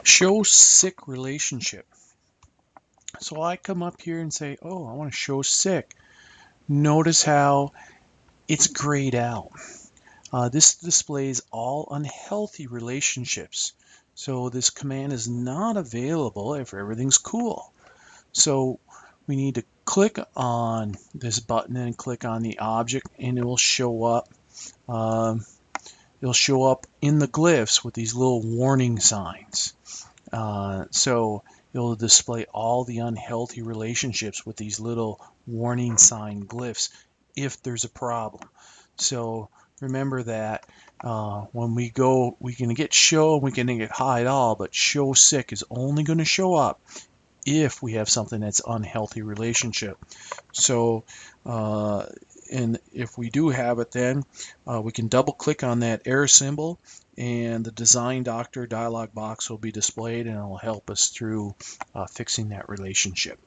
Show sick relationship. So I come up here and say, oh, I want to show sick. Notice how it's grayed out. This displays all unhealthy relationships. So this command is not available if everything's cool. So we need to click on this button and click on the object, and it will show up. It'll show up in the glyphs with these little warning signs. So it'll display all the unhealthy relationships with these little warning sign glyphs if there's a problem. So remember that when we go, we can get show, we can get hide all, but show sick is only going to show up if we have something that's unhealthy relationship. So and if we do have it, then we can double click on that error symbol, and the Design Doctor dialog box will be displayed, and it will help us through fixing that relationship.